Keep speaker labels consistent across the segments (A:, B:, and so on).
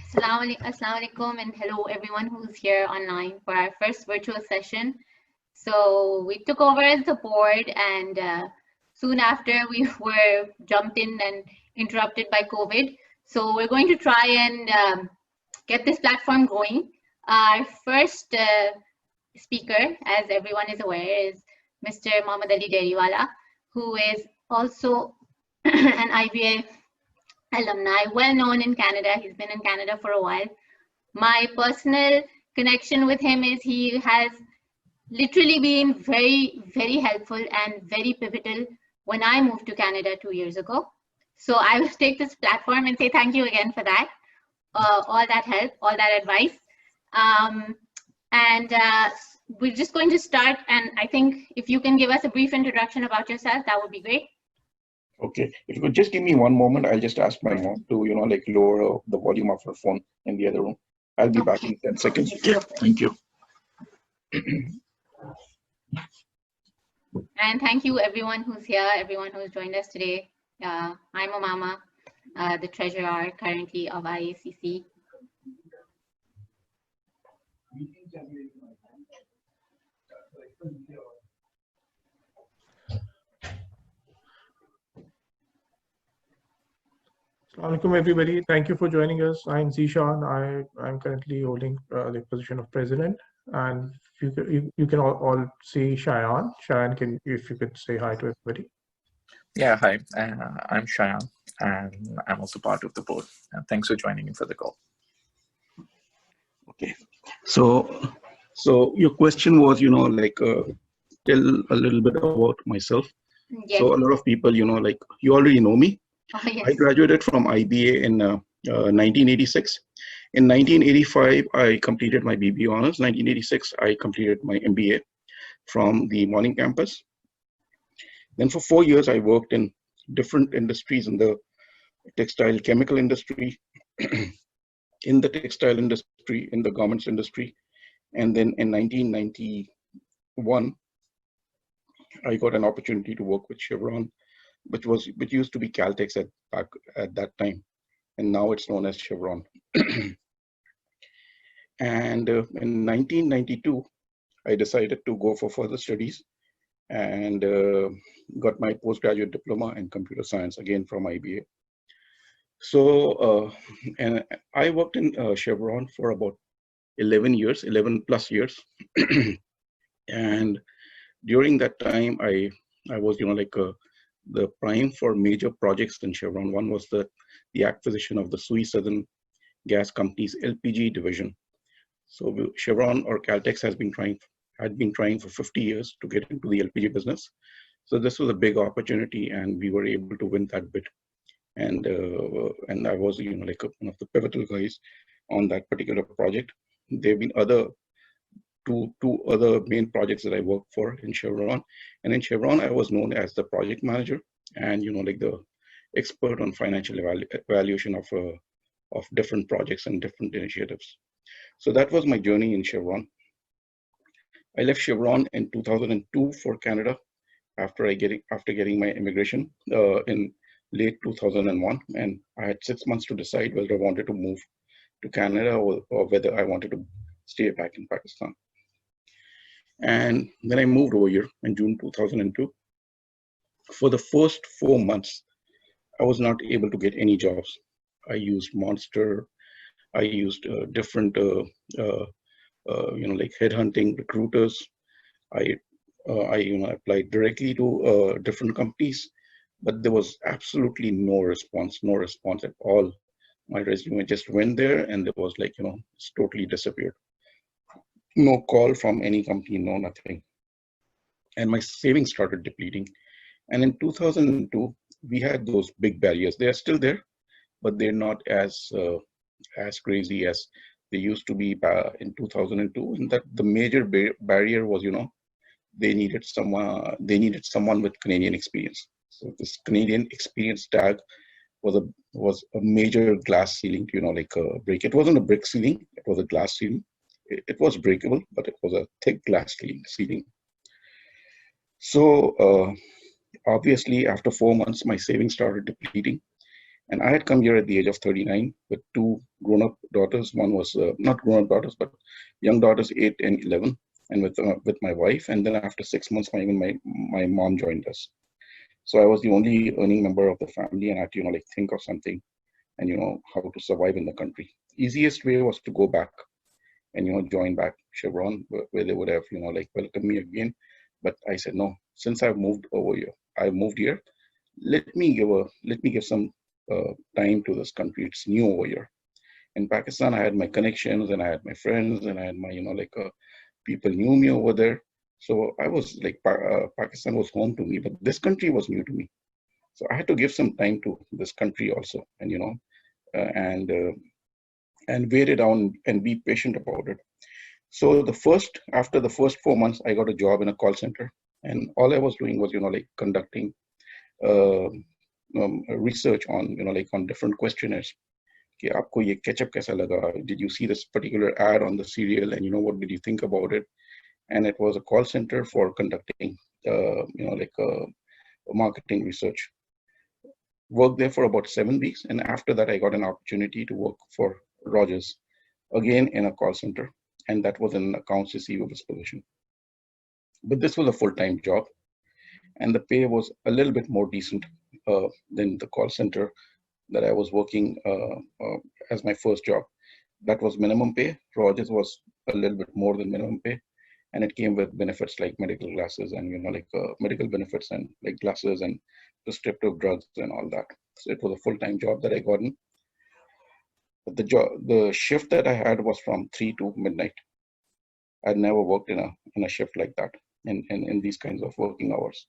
A: Assalamu alaikum and hello everyone who's here online for our first virtual session. So we took over as the board and soon after we were jumped in and interrupted by COVID. So we're going to try and get this platform going. Our first speaker, as everyone is aware, is Mr. Muhammad Ali Dairywala, who is also an IBA alumni, well known in Canada. He's been in Canada for a while. My personal connection with him is he has literally been very, very helpful and very pivotal when I moved to Canada 2 years ago. So I will take this platform and say thank you again for that, all that help, all that advice. We're just going to start, and I think if you can give us a brief introduction about yourself, that would be great.
B: Okay, if you could just give me one moment, I'll just ask my mom to, lower the volume of her phone in the other room. I'll be back in 10 seconds. Yeah, thank you.
A: And thank you everyone who's here, everyone who's joined us today. I'm Umama, the treasurer currently of Iacc.
C: Assalamualaikum everybody. Thank you for joining us. I'm Zishan. I'm currently holding the position of president, and you can all see Shayan. Shayan, if you could say hi to everybody.
D: Yeah, hi. I'm Shayan, and I'm also part of the board. And thanks for joining me for the call.
B: Okay, so your question was, tell a little bit about myself. Yes. So a lot of people, you already know me.
A: Oh, yes.
B: I graduated from IBA in 1986. In 1985, I completed my BBA honors. 1986, I completed my MBA from the morning campus. Then for 4 years, I worked in different industries in the textile chemical industry, in the textile industry, in the garments industry. And then in 1991, I got an opportunity to work with Chevron, which used to be Caltex back at that time, and now it's known as Chevron. And in 1992, I decided to go for further studies and got my postgraduate diploma in computer science, again from IBA. So, and I worked in Chevron for about 11 plus years. And during that time, I was, the prime for major projects in Chevron. One was the acquisition of the SUI Southern Gas Company's LPG division. So Chevron, or Caltex, had been trying for 50 years to get into the LPG business. So this was a big opportunity, and we were able to win that bid. And I was, one of the pivotal guys on that particular project. There have been two other main projects that I worked for in Chevron. And in Chevron, I was known as the project manager and, the expert on financial evaluation of different projects and different initiatives. So that was my journey in Chevron. I left Chevron in 2002 for Canada after getting my immigration in late 2001. And I had 6 months to decide whether I wanted to move to Canada or whether I wanted to stay back in Pakistan. And then I moved over here in June 2002. For the first 4 months, I was not able to get any jobs. I used Monster. I used different, like headhunting recruiters. I applied directly to different companies, but there was absolutely no response at all. My resume just went there, and there was it's totally disappeared. No call from any company, no nothing. And my savings started depleting. And in 2002, we had those big barriers. They are still there, but they're not as crazy as they used to be in 2002. And that the major barrier was, they needed someone with Canadian experience. So this Canadian experience tag was a major glass ceiling to, break. It wasn't a brick ceiling, it was a glass ceiling. It was breakable, but it was a thick glass ceiling. So obviously, after 4 months, my savings started depleting, And I had come here at the age of 39 with two grown-up daughters. One was not grown-up daughters, but young daughters, 8 and 11, and with my wife. And then after 6 months, my mom joined us. So I was the only earning member of the family, and I had to like think of something and how to survive in the country. Easiest way was to go back and join back Chevron, where they would have like welcomed me again. But I said no. Since I've moved over here, I moved here. Let me give some time to this country. It's new over here. In Pakistan, I had my connections and I had my friends and I had my people knew me over there. So I was like Pakistan was home to me, but this country was new to me. So I had to give some time to this country also, and and weigh it down and be patient about it. So after the first 4 months, I got a job in a call center, and all I was doing was like conducting research on like on different questionnaires. कि आपको ये ketchup कैसा लगा? Did you see this particular ad on the cereal? And what did you think about it? And it was a call center for conducting like marketing research. Worked there for about 7 weeks, and after that, I got an opportunity to work for Rogers, again in a call center, and that was an accounts receivables position. But this was a full-time job, and the pay was a little bit more decent than the call center that I was working as my first job. That was minimum pay. Rogers was a little bit more than minimum pay, and it came with benefits like medical glasses and like medical benefits and like glasses and prescriptive drugs and all that. So it was a full-time job that I got in. But the shift that I had was from 3 to midnight. I'd never worked in a shift like that in these kinds of working hours.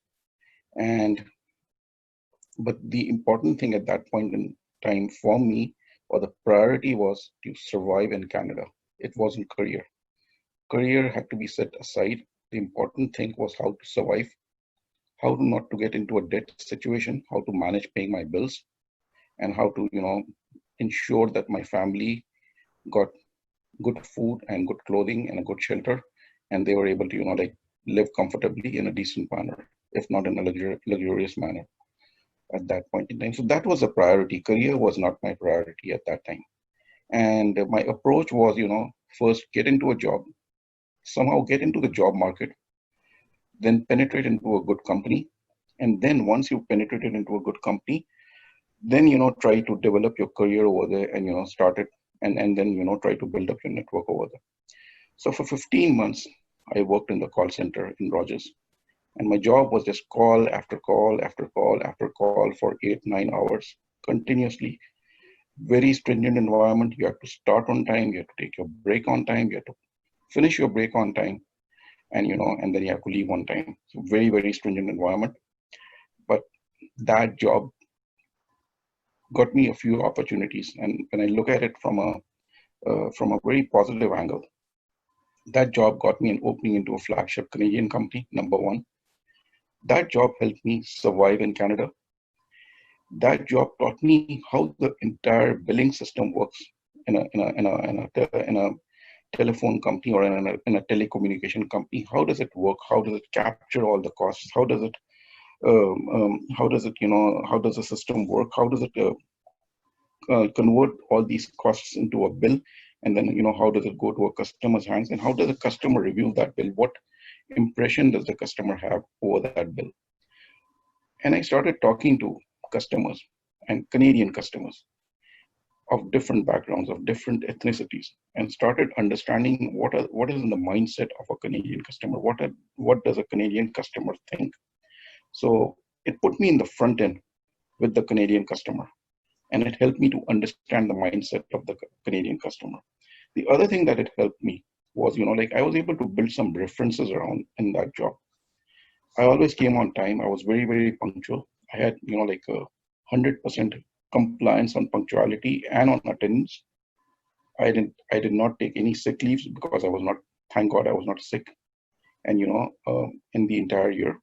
B: But the important thing at that point in time for me, or the priority, was to survive in Canada. It wasn't career. Career had to be set aside. The important thing was how to survive, how to not to get into a debt situation, how to manage paying my bills, and how to ensure that my family got good food and good clothing and a good shelter, and they were able to like live comfortably in a decent manner, if not in a luxurious manner at that point in time. So that was a priority. Career was not my priority at that time. And my approach was, first get into a job, somehow get into the job market, then penetrate into a good company. And then once you penetrated into a good company, then, try to develop your career over there and, start it and then, try to build up your network over there. So for 15 months, I worked in the call center in Rogers. And my job was just call after call after call after call for 8-9 hours continuously. Very stringent environment. You have to start on time. You have to take your break on time. You have to finish your break on time, and and then you have to leave on time. So very, very stringent environment. But that job got me a few opportunities, and when I look at it from a very positive angle, that job got me an opening into a flagship Canadian company, number one. That job helped me survive in Canada. That job taught me how the entire billing system works in a telephone company or in a telecommunication company. How does it work? How does it capture all the costs? How does it how does the system work? How does it convert all these costs into a bill? And then how does it go to a customer's hands? And how does the customer review that bill? What impression does the customer have over that bill? And I started talking to customers and Canadian customers of different backgrounds, of different ethnicities, and started understanding what is in the mindset of a Canadian customer. What does a Canadian customer think? So it put me in the front end with the Canadian customer, and it helped me to understand the mindset of the Canadian customer. The other thing that it helped me was, like I was able to build some references around in that job. I always came on time. I was very, very punctual. I had, like 100% compliance on punctuality and on attendance. I did not take any sick leaves because I was not, thank God I was not sick. And, in the entire year,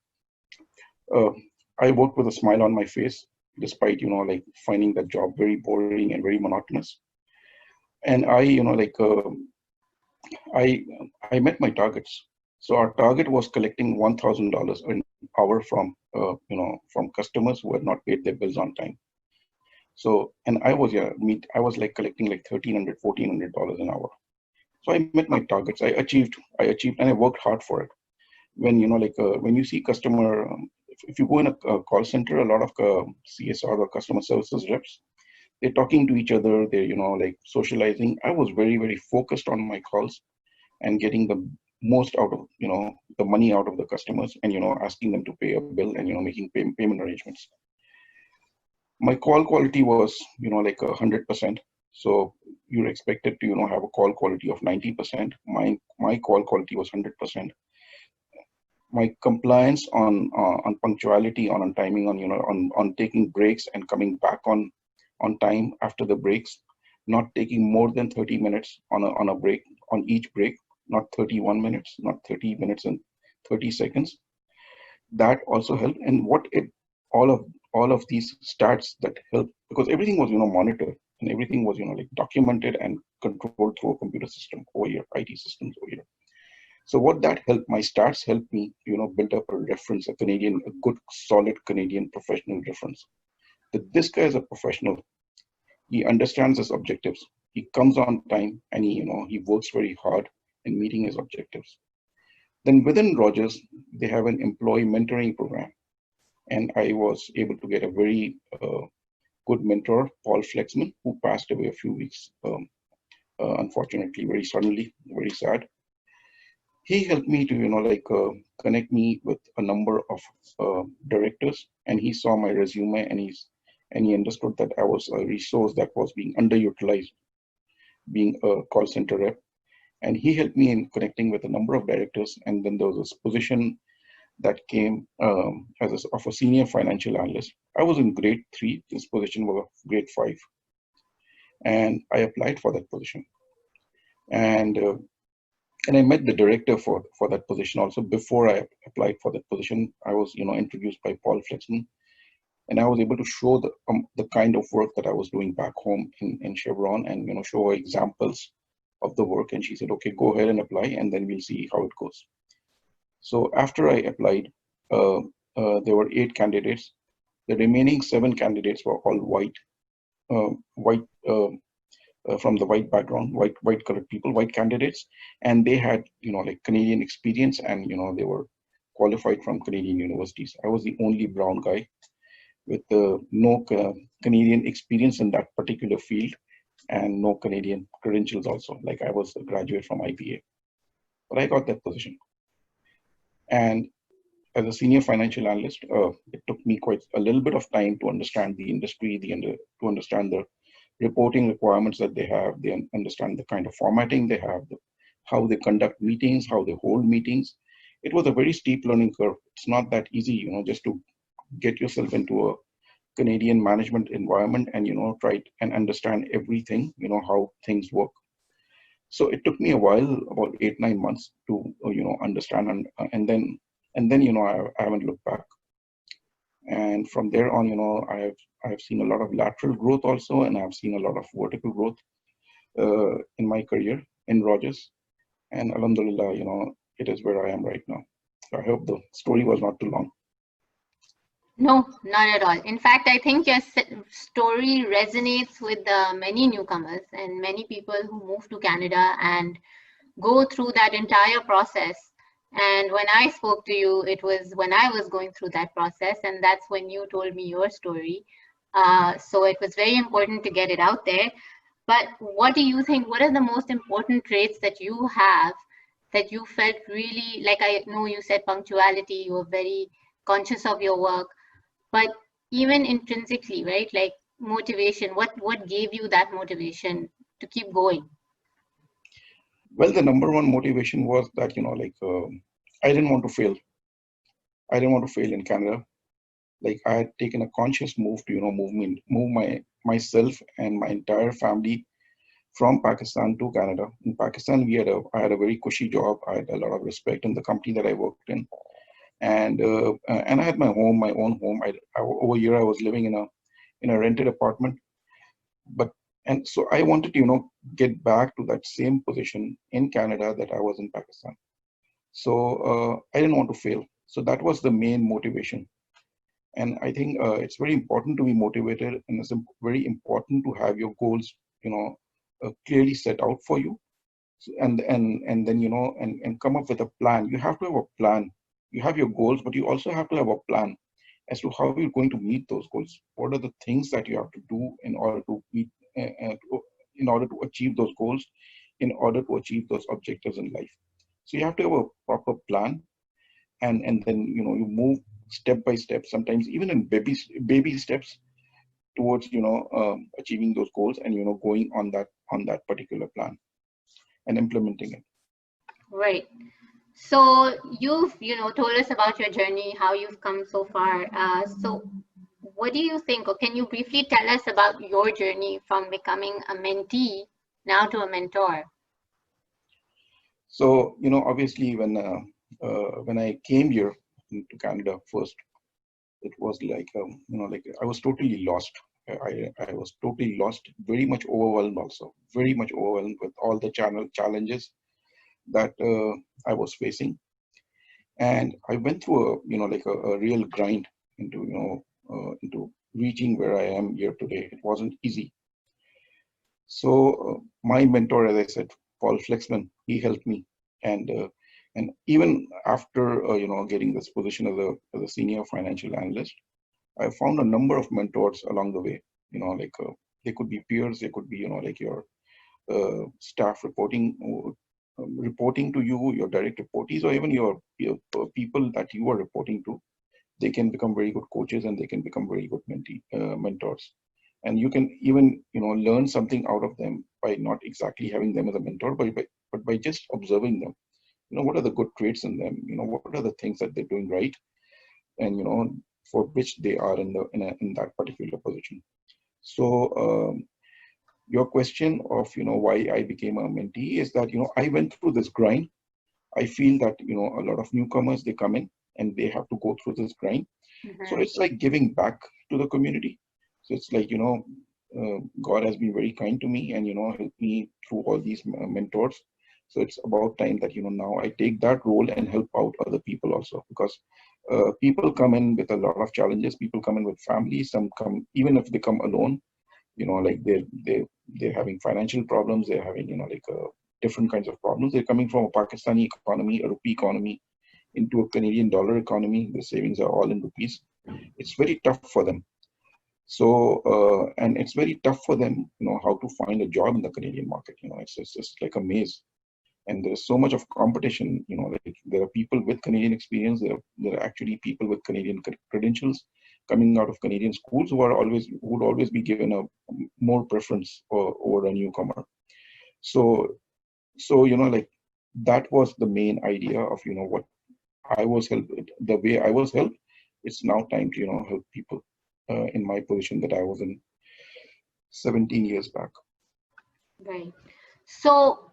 B: I worked with a smile on my face, despite, like finding that job very boring and very monotonous. And I, I met my targets. So our target was collecting $1,000 an hour from, from customers who had not paid their bills on time. So, and I was, I was like collecting like $1,300, $1,400 an hour. So I met my targets. I achieved, and I worked hard for it. When, when you see customer, if you go in a call center, a lot of CSR or customer services reps, they're talking to each other, they're, like socializing. I was very, very focused on my calls and getting the most out of, the money out of the customers, and, asking them to pay a bill, and, making payment arrangements. My call quality was, like 100%. So you're expected to, have a call quality of 90%. My call quality was 100%. My compliance on punctuality, on timing, on taking breaks and coming back on time after the breaks, not taking more than 30 minutes on a break, on each break, not 31 minutes, not 30 minutes and 30 seconds. That also helped. And all of these stats that help, because everything was, monitored, and everything was, like documented and controlled through a computer system over here, IT systems over here. So what that helped, my stats helped me, build up a reference, a good, solid Canadian professional reference. That this guy is a professional. He understands his objectives. He comes on time, and he works very hard in meeting his objectives. Then within Rogers, they have an employee mentoring program. And I was able to get a very good mentor, Paul Flexman, who passed away a few weeks, unfortunately, very suddenly, very sad. He helped me to, connect me with a number of directors, and he saw my resume, and he understood that I was a resource that was being underutilized, being a call center rep. And he helped me in connecting with a number of directors. And then there was this position that came of a senior financial analyst. I was in grade 3. This position was grade 5. And I applied for that position. And I met the director for that position also. Before I applied for that position, I was introduced by Paul Flexman. And I was able to show the kind of work that I was doing back home in Chevron, and show examples of the work. And she said, okay, go ahead and apply, and then we'll see how it goes. So after I applied, there were 8 candidates. The remaining 7 candidates were all white, from the white background, white colored people, white candidates, and they had like Canadian experience, and they were qualified from Canadian universities. I was the only brown guy with no Canadian experience in that particular field, and no Canadian credentials also. Like I was a graduate from IPA, but I got that position. And as a senior financial analyst, it took me quite a little bit of time to understand the industry, to understand the reporting requirements that they have. They understand the kind of formatting they have, how they conduct meetings, how they hold meetings. It was a very steep learning curve. It's not that easy, just to get yourself into a Canadian management environment and, try and understand everything, how things work. So it took me a while, about 8-9 months to, understand, and then, I haven't looked back. And from there on, I have seen a lot of lateral growth also, and I've seen a lot of vertical growth in my career in Rogers. And alhamdulillah, it is where I am right now. So I hope the story was not too long.
A: No, not at all. In fact, I think your story resonates with many newcomers and many people who move to Canada and go through that entire process. And when I spoke to you, it was when I was going through that process, and that's when you told me your story. So it was very important to get it out there. But what do you think, what are the most important traits that you have that you felt really, like I know you said punctuality, you were very conscious of your work, but even intrinsically, right? Like motivation, what gave you that motivation to keep going?
B: Well, the number one motivation was that, I didn't want to fail. I didn't want to fail in Canada. Like I had taken a conscious move to, move myself and my entire family from Pakistan to Canada. In Pakistan, I had a very cushy job. I had a lot of respect in the company that I worked in. And I had my own home. Over here, I was living in a rented apartment. And so I wanted to, get back to that same position in Canada that I was in Pakistan. So I didn't want to fail. So that was the main motivation. And I think it's very important to be motivated, and it's very important to have your goals, clearly set out for you. And then and come up with a plan. You have to have a plan. You have your goals, but you also have to have a plan as to how you're going to meet those goals. What are the things that you have to do in order to meet, in order to achieve those goals, in order to achieve those objectives in life. So you have to have a proper plan, and then you move step by step. Sometimes even in baby steps towards achieving those goals, and going on that particular plan and implementing it.
A: Right. So you've, told us about your journey, how you've come so far. So what do you think, or can you briefly tell us about your journey from becoming a mentee now to a mentor?
B: So, obviously when I came here to Canada first, it was like, like I was totally lost. I was totally lost, very much overwhelmed also, very much overwhelmed with all the challenges that I was facing. And I went through a real grind into reaching where I am here today. It wasn't easy. So my mentor, as I said, Paul Flexman, he helped me. And even after getting this position as a senior financial analyst, I found a number of mentors along the way. They could be peers, they could be like your staff reporting to you, your direct reportees, or even your people that you are reporting to. They can become very good coaches, and they can become very good mentors. And you can even learn something out of them by not exactly having them as a mentor, but by just observing them. What are the good traits in them? What are the things that they're doing right, and for which they are in that particular position. So your question of why I became a mentee is that I went through this grind. I feel that a lot of newcomers, they come in and they have to go through this grind. So it's like giving back to the community. So it's like God has been very kind to me and helped me through all these mentors. So it's about time that now I take that role and help out other people also, because people come in with a lot of challenges. People come in with families. Some come, even if they come alone, like they're having financial problems. They're having different kinds of problems. They're coming from a Pakistani economy, a rupee economy, into a Canadian dollar economy. The savings are all in rupees. It's very tough for them. So and it's very tough for them, how to find a job in the Canadian market. It's just like a maze. And there's so much of competition. Like there are people with Canadian experience. There are actually people with Canadian credentials coming out of Canadian schools who would always be given a more preference over a newcomer. So like that was the main idea of what I was helped. The way I was helped, it's now time to help people in my position that I was in 17 years back.
A: Right. So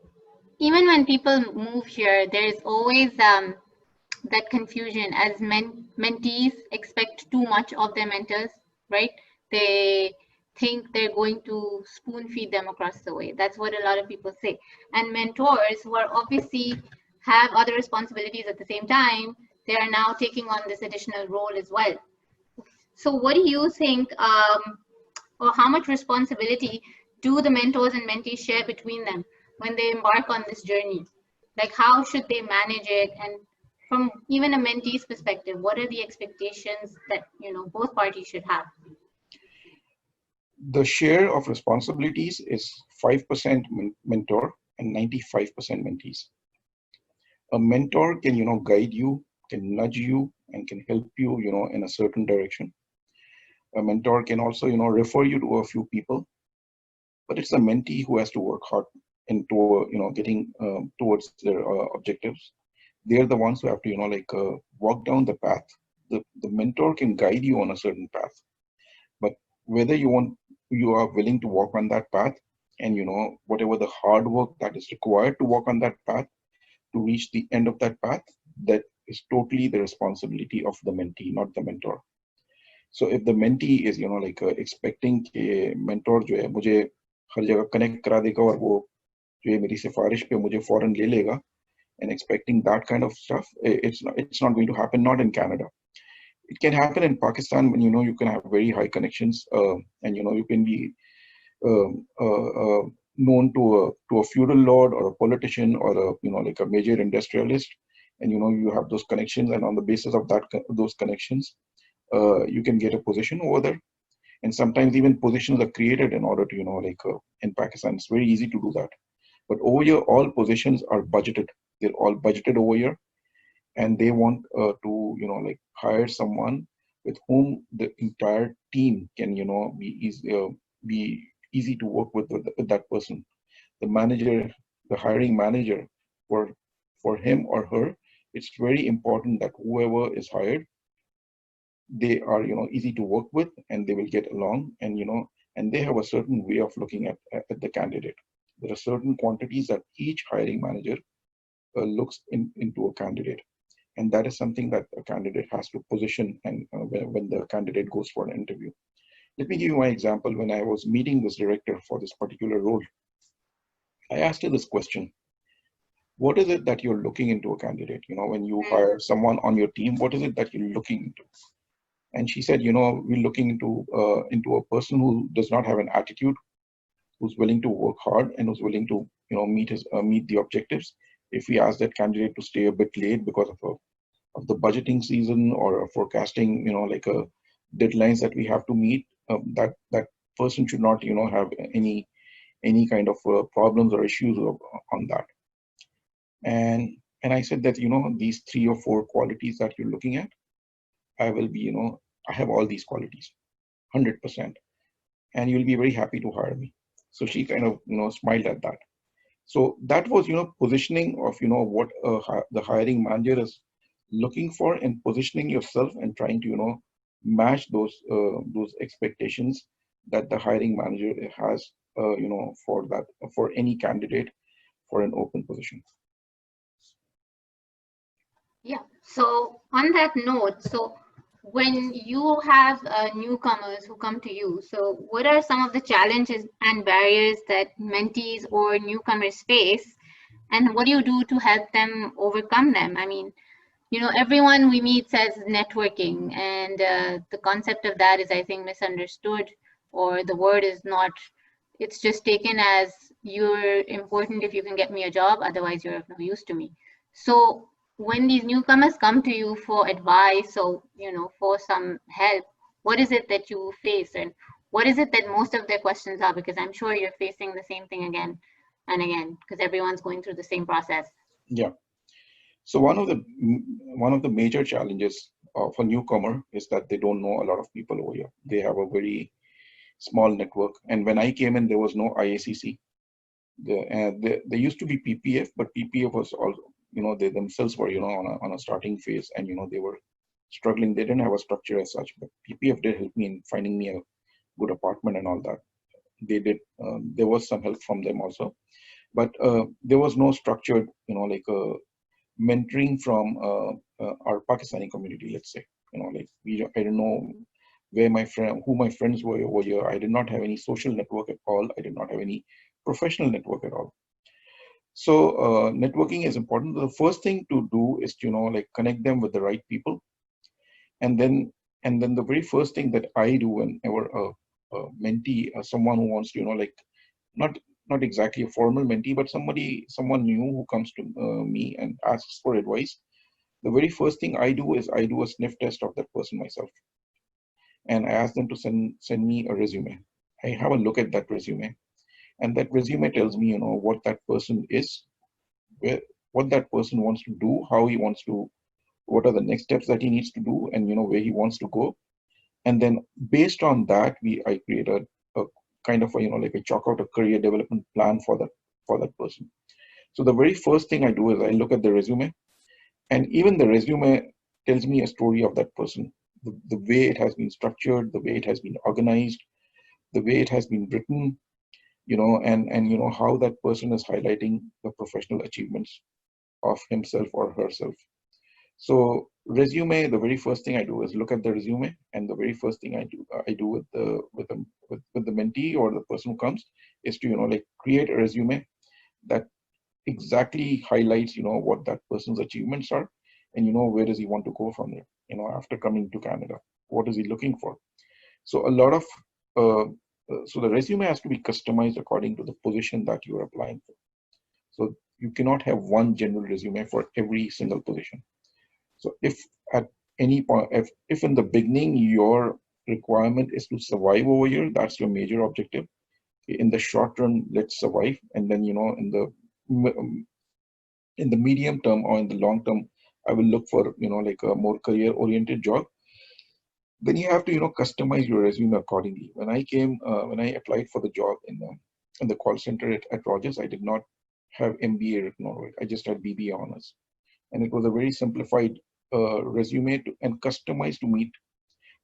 A: even when people move here, there's always that confusion, as mentees expect too much of their mentors, right? They think they're going to spoon feed them across the way. That's what a lot of people say. And mentors who are obviously have other responsibilities at the same time, they are now taking on this additional role as well. So what do you think, or how much responsibility do the mentors and mentees share between them when they embark on this journey? Like, how should they manage it? And from even a mentee's perspective, what are the expectations that both parties should have?
B: The share of responsibilities is 5% mentor and 95% mentees. A mentor can guide you, can nudge you, and can help you in a certain direction. A mentor can also refer you to a few people, but it's a mentee who has to work hard into getting towards their objectives. They're the ones who have to walk down the path. The mentor can guide you on a certain path, but whether you are willing to walk on that path, and whatever the hard work that is required to walk on that path to reach the end of that path, that is totally the responsibility of the mentee, not the mentor. So if the mentee is expecting कि mentor जो है मुझे हर जगह connect करा देगा और वो जो है मेरी सिफारिश पे मुझे फौरन ले लेगा, and expecting that kind of stuff, it's not going to happen, not in Canada. It can happen in Pakistan when, you can have very high connections, and, you can be known to a feudal lord or a politician or like a major industrialist, and, you have those connections, and on the basis of those connections, you can get a position over there. And sometimes even positions are created in order to, in Pakistan, it's very easy to do that. But over here, all positions are budgeted. They're all budgeted over here, and they want to, hire someone with whom the entire team can, be easy to work with that person. The manager, the hiring manager, for him or her, it's very important that whoever is hired, they are, easy to work with, and they will get along, and, and they have a certain way of looking at the candidate. There are certain quantities that each hiring manager looks into a candidate, and that is something that a candidate has to position, and when the candidate goes for an interview. Let me give you my example. When I was meeting this director for this particular role, I asked her this question: what is it that you're looking into a candidate? When you hire someone on your team, what is it that you're looking into? And she said, we're looking into a person who does not have an attitude, who's willing to work hard, and who's willing to, meet the objectives. If we ask that candidate to stay a bit late because of the budgeting season or forecasting, like deadlines that we have to meet, that person should not, have any kind of problems or issues on that. And I said that, these 3 or 4 qualities that you're looking at, I will be, I have all these qualities, 100%, and you'll be very happy to hire me. So she kind of, smiled at that. So that was, positioning of, what the hiring manager is looking for, and positioning yourself and trying to, match those expectations that the hiring manager has, for any candidate for an open position.
A: Yeah. So on that note, so when you have newcomers who come to you, so what are some of the challenges and barriers that mentees or newcomers face, and what do you do to help them overcome them? I mean, everyone we meet says networking, and the concept of that is, I think, misunderstood, or the word is not, it's just taken as you're important if you can get me a job, otherwise you're of no use to me. So when these newcomers come to you for advice or, for some help, what is it that you face, and what is it that most of their questions are? Because I'm sure you're facing the same thing again and again, because everyone's going through the same process.
B: Yeah. So one of the major challenges of a newcomer is that they don't know a lot of people over here. They have a very small network. And when I came in, there was no IACC. There used to be PPF, but PPF was also, they themselves were, on a starting phase, and, they were struggling. They didn't have a structure as such, but PPF did help me in finding me a good apartment and all that. They did, there was some help from them also, but there was no structured, like mentoring from our Pakistani community, let's say. I don't know who my friends were over here. I did not have any social network at all. I did not have any professional network at all. So networking is important. The first thing to do is to, like connect them with the right people. And then the very first thing that I do whenever a mentee, someone who wants to, like not exactly a formal mentee, but someone new who comes to me and asks for advice, the very first thing I do is I do a sniff test of that person myself. And I ask them to send me a resume. I have a look at that resume, and that resume tells me, what that person is, what that person wants to do, how he wants to, what are the next steps that he needs to do, and, where he wants to go. And then based on that, I create a kind of a, like a chalk out a career development plan for that person. So the very first thing I do is I look at the resume, and even the resume tells me a story of that person, the way it has been structured, the way it has been organized, the way it has been written, and how that person is highlighting the professional achievements of himself or herself. So resume, the very first thing I do is look at the resume, and the very first thing I do with the mentee or the person who comes is to, like create a resume that exactly highlights, what that person's achievements are, and, where does he want to go from there. after coming to Canada? What is he looking for? So a lot of, so the resume has to be customized according to the position that you are applying for. So you cannot have one general resume for every single position. So if at any point, if in the beginning your requirement is to survive over here, that's your major objective. In the short run, let's survive, and then in the medium term or in the long term, I will look for like a more career-oriented job. Then you have to customize your resume accordingly. When I applied for the job in the call center at Rogers, I did not have MBA written over it. I just had BBA honors, and it was a very simplified resume and customized to meet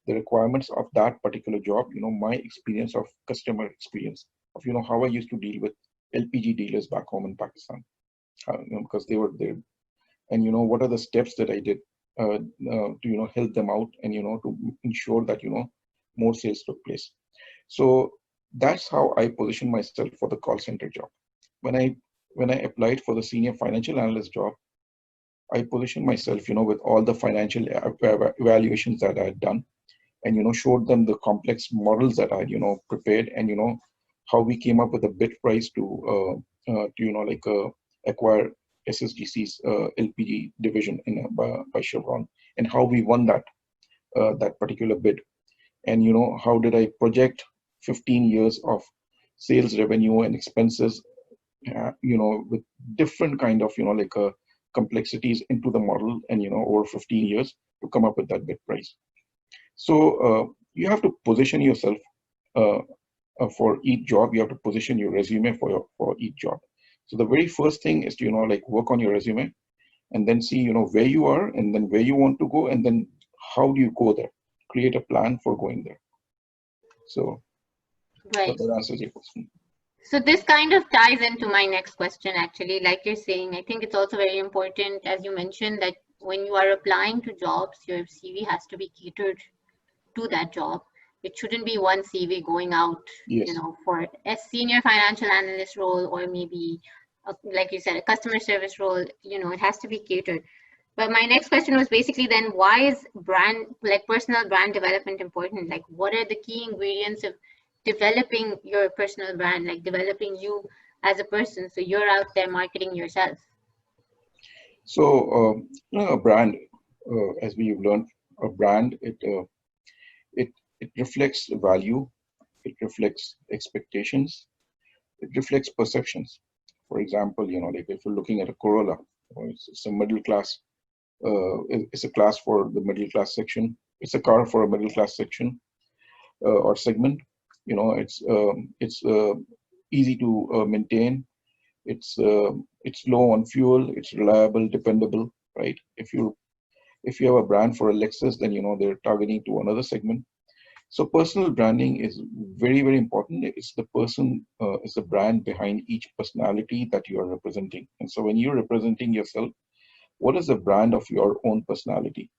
B: the requirements of that particular job. My experience of customer experience of how I used to deal with LPG dealers back home in Pakistan, because they were there, and what are the steps that I did to help them out, and to ensure that more sales took place. So that's how I position myself for the call center job. When I applied for the senior financial analyst job, I positioned myself with all the financial evaluations that I had done, and showed them the complex models that I prepared, and how we came up with a bid price to acquire SSGC's LPG division by Chevron, and how we won that particular bid, and how did I project 15 years of sales revenue and expenses, with different kind of complexities into the model, and over 15 years to come up with that bid price. So you have to position yourself for each job. You have to position your resume for each job. So the very first thing is to work on your resume, and then see where you are, and then where you want to go, and then how do you go there. Create a plan for going there. So
A: Right.
B: that answers your question.
A: So this kind of ties into my next question, actually. Like you're saying, I think it's also very important, as you mentioned, that when you are applying to jobs, your CV has to be catered to that job. It shouldn't be one CV going out,
B: Yes.
A: for a senior financial analyst role, or maybe, like you said, a customer service role. It has to be catered. But my next question was basically then, why is personal brand development important? Like, what are the key ingredients of developing your personal brand, like developing you as a person, so you're out there marketing yourself?
B: So a brand, as we've learned, a brand, it reflects value, it reflects expectations, it reflects perceptions. For example, like if you're looking at a Corolla, it's a middle class, it's a class for the middle class section. It's a car for a middle class section or segment. It's easy to maintain. It's low on fuel. It's reliable, dependable, right? If you have a brand for a Lexus, then they're targeting to another segment. So personal branding is very, very important. It's the person, it's the brand behind each personality that you are representing. And so when you're representing yourself, what is the brand of your own personality?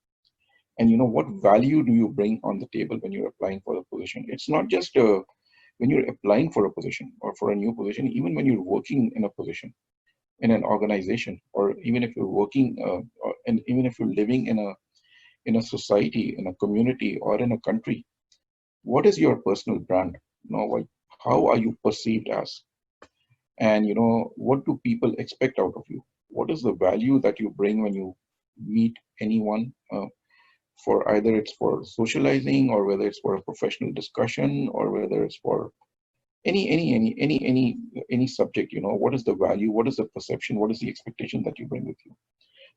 B: And what value do you bring on the table when you're applying for a position? It's not just when you're applying for a position or for a new position, even when you're working in a position, in an organization, or even if you're working, and even if you're living in a society, in a community, or in a country, what is your personal brand? How are you perceived as? And what do people expect out of you? What is the value that you bring when you meet anyone? For either it's for socializing, or whether it's for a professional discussion, or whether it's for any subject. What is the value? What is the perception? What is the expectation that you bring with you?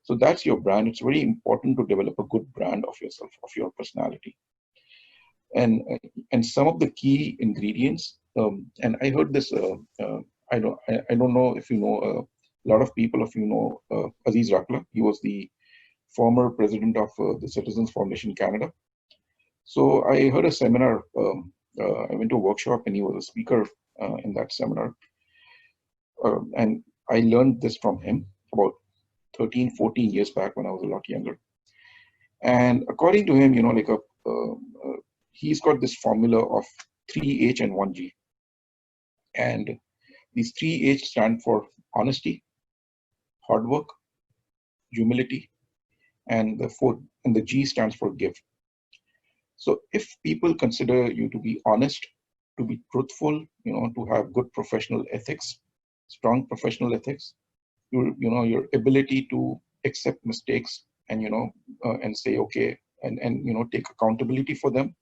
B: So that's your brand. It's very important to develop a good brand of yourself, of your personality. And some of the key ingredients, and I heard this, I don't know if a lot of people, if Aziz Rakla. He was the former president of the Citizens Foundation Canada. So I heard a seminar, I went to a workshop, and he was a speaker in that seminar. And I learned this from him about 13, 14 years back when I was a lot younger. And according to him, he's got this formula of 3H and 1G. And these 3H stand for honesty, hard work, humility, and the G stands for give. So if people consider you to be honest, to be truthful, to have good professional ethics, strong professional ethics, your ability to accept mistakes and and say okay and take accountability for them,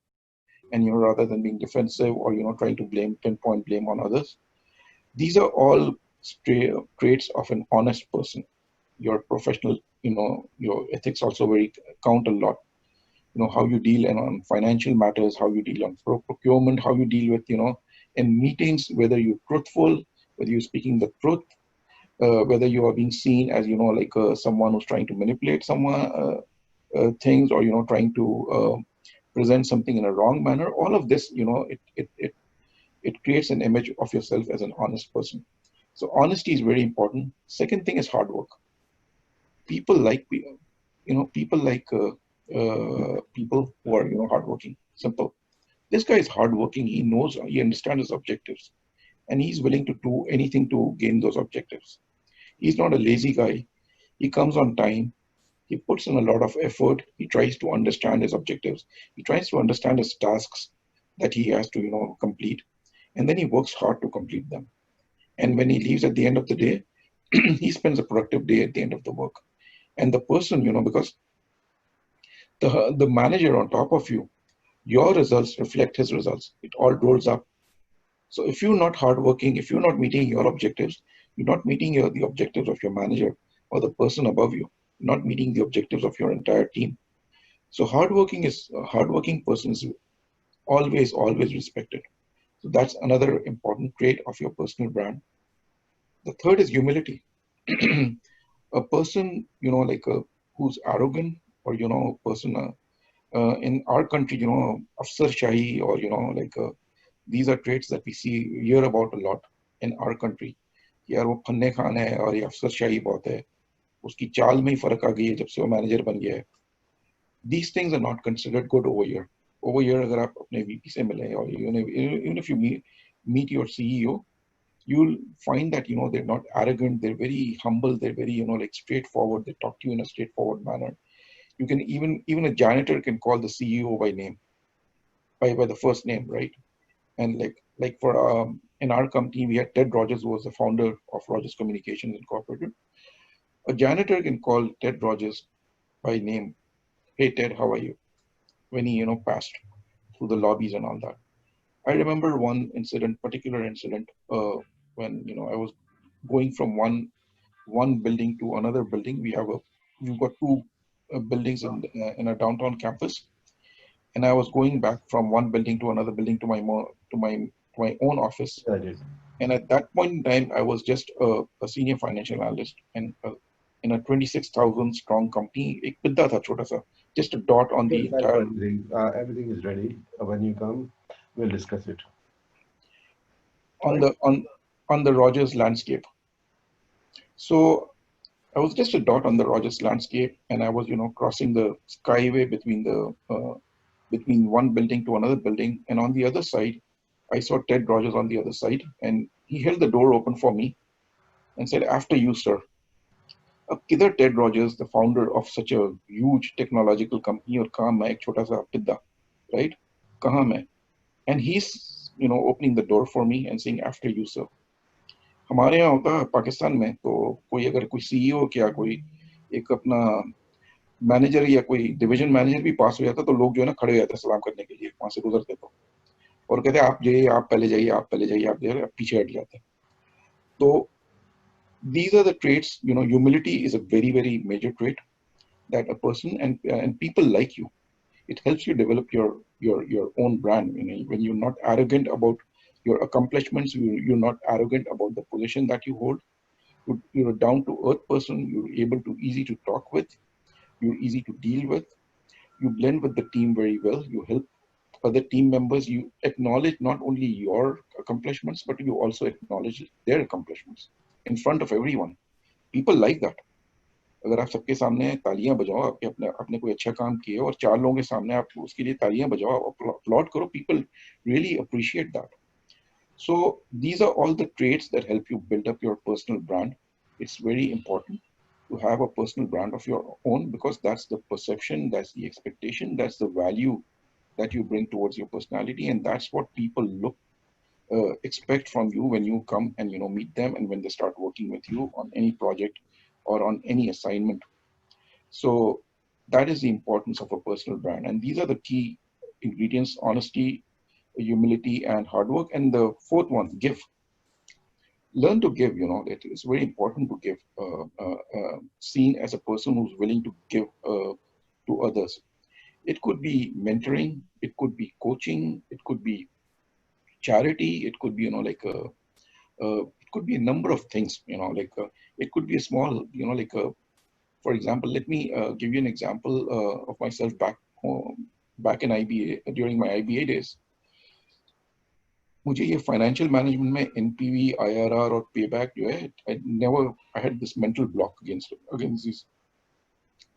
B: and rather than being defensive or trying to pinpoint blame on others, these are all traits of an honest person. Your professional, your ethics also count a lot. How you deal on financial matters, how you deal on procurement, how you deal with in meetings, whether you're truthful, whether you're speaking the truth, whether you are being seen as like someone who's trying to manipulate someone things, or trying to present something in a wrong manner. All of this, it creates an image of yourself as an honest person. So honesty is very important. Second thing is hard work. People like people like people who are hardworking. Simple. This guy is hardworking. He knows, he understands his objectives, and he's willing to do anything to gain those objectives. He's not a lazy guy. He comes on time. He puts in a lot of effort. He tries to understand his objectives. He tries to understand his tasks that he has to complete, and then he works hard to complete them. And when he leaves at the end of the day, he spends a productive day at the end of the work. And the person, because the manager on top of you, your results reflect his results. It all rolls up. So if you're not hardworking, if you're not meeting your objectives, you're not meeting the objectives of your manager or the person above you, not meeting the objectives of your entire team. So a hardworking person is always respected. So that's another important trait of your personal brand. The third is humility. A person, who's arrogant, or, a person in our country, afsar shahi, or, these are traits that we hear about a lot in our country. यार वो फन्ने खान है और ये अफसरशाही बहुत है, उसकी चाल में ही फर्क आ गई है जब से वो मैनेजर बन गया है. These things are not considered good over here. Over here, अगर आप अपने VP से मिलें, or even if you meet your CEO, you'll find that they're not arrogant, they're very humble, they're very like straightforward. They talk to you in a straightforward manner. You can even a janitor can call the CEO by name, by the first name, right? And like for in our company, we had Ted Rogers, who was the founder of Rogers Communications Incorporated. A janitor can call Ted Rogers by name. Hey Ted, how are you? When he passed through the lobbies and all that. I remember one particular incident when I was going from one building to another building. We've got two buildings in a downtown campus, and I was going back from one building to another building to my own office. And at that point in time, I was just a senior financial analyst, and in a 26,000 strong company, ek bidda tha chota sa, just a dot on the entire.
E: Everything is ready. When you come, we'll discuss it.
B: On the Rogers landscape. So I was just a dot on the Rogers landscape, and I was crossing the skyway between one building to another building, and on the other side, I saw Ted Rogers on the other side, and he held the door open for me and said, "After you, sir." अब किधर Ted Rogers, the founder of such a huge technological company, और कहाँ मैं एक छोटा सा पिद्दा, right? कहाँ मैं? And he's opening the door for me and saying, "After you, sir." हमारे यहाँ होता है पाकिस्तान में, तो कोई अगर कोई CEO क्या कोई एक अपना मैनेजर या कोई डिवीजन मैनेजर भी पास हो जाता तो लोग खड़े हो जाते सलाम करने के लिए, वहां से गुजरते तो, और कहते आप जाइए, आप पहले जाइए, आप पहले जाइए, आप पीछे हट जाते. तो these are the traits. Humility is a very, very major trait that a person and people like you. It helps you develop your own brand. When you're not arrogant about your accomplishments, you're not arrogant about the position that you hold. You're a down to earth person. You're easy to talk with. You're easy to deal with. You blend with the team very well. You help other team members. You acknowledge not only your accomplishments, but you also acknowledge their accomplishments in front of everyone. People like that. अगर आप सबके सामने तालियां बजाओ, आपने कोई अच्छा काम किया और चार लोगों के सामने आप उसके लिए तालियां बजाओ, applaud करो, people really appreciate that. So these are all the traits that help you build up your personal brand. It's very important. to have a personal brand of your own, because that's the perception, that's the expectation, that's the value that you bring towards your personality, and that's what people expect from you when you come and meet them, and when they start working with you on any project or on any assignment. So that is the importance of a personal brand, and these are the key ingredients: honesty, humility, and hard work. And the fourth one, give. Learn to give. It's very important to give. Seen as a person who's willing to give to others. It could be mentoring, it could be coaching, it could be charity, it could be it could be a number of things. It could be a small, for example, let me give you an example of myself back in IBA, during my IBA days. मुझे ये financial management में NPV, IRR और payback जो है, I had this mental block against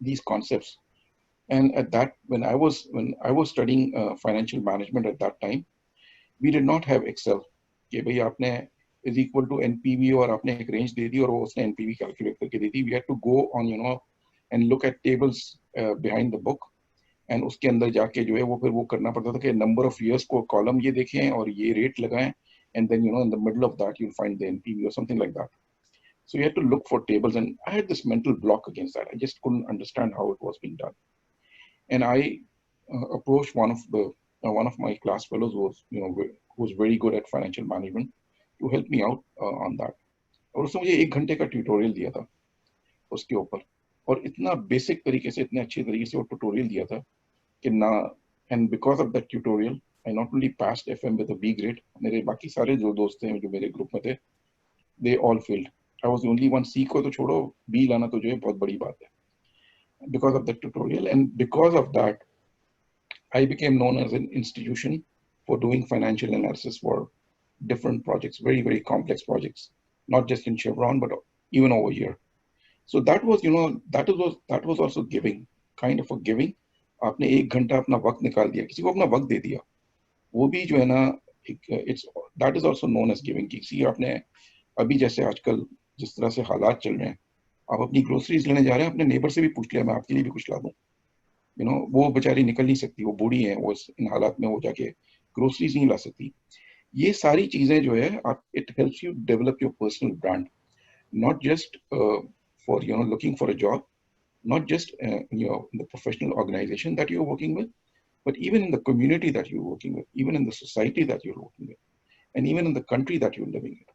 B: these concepts. And at that, when I was studying financial management at that time, we did not have Excel. कि भाई आपने is equal to NPV और आपने एक range दे दी और वो उसने NPV calculate करके दे दी. We had to go on, and look at tables behind the book, and उसके अंदर जाके जो है वो फिर वो करना पड़ता था कि number of years को column ये देखें और ये rate लगाएं, and then in the middle of that you'll find the NPV or something like that. So you had to look for tables, and I had this mental block against that. I just couldn't understand how it was being done. And I approached one of my class fellows who was very good at financial management to help me out on that. और उसने मुझे 1 घंटे का tutorial दिया था उसके ऊपर, और इतना बेसिक तरीके से, इतने अच्छे तरीके से वो ट्यूटोरियल दिया था कि ना, and because of that tutorial I not only passed FM with a B grade, मेरे बाकी सारे जो दोस्त थे जो मेरे ग्रुप में थे, they all failed. I was the only one. C को तो छोड़ो, B लाना तो जो है बहुत बड़ी बात है. Because of the tutorial, and because of that, I became known as an institution for doing financial analysis for different projects, very, very complex projects, not just in Chevron, but even over here. So that was, that was also giving, kind of a giving. आपने 1 घंटा अपना वक्त निकाल दिया, किसी को अपना वक्त दे दिया, वो भी जो है ना, that is also known as giving. किसी आपने अभी जैसे आजकल जिस तरह से हालात चल रहे हैं, आप अपनी ग्रोसरीज लेने जा रहे हैं, अपने नेबर से भी पूछ लिया मैं आपके लिए भी कुछ ला दूं. वो बेचारी निकल नहीं सकती, वो बूढ़ी है, वो इन हालात में वो जाके ग्रोसरीज नहीं ला सकती. ये सारी चीजें जो है, it helps you develop your personal brand, not just for looking for a job, not just in the professional organization that you're working with, but even in the community that you're working with, even in the society that you're working with, and even in the country that you're living in.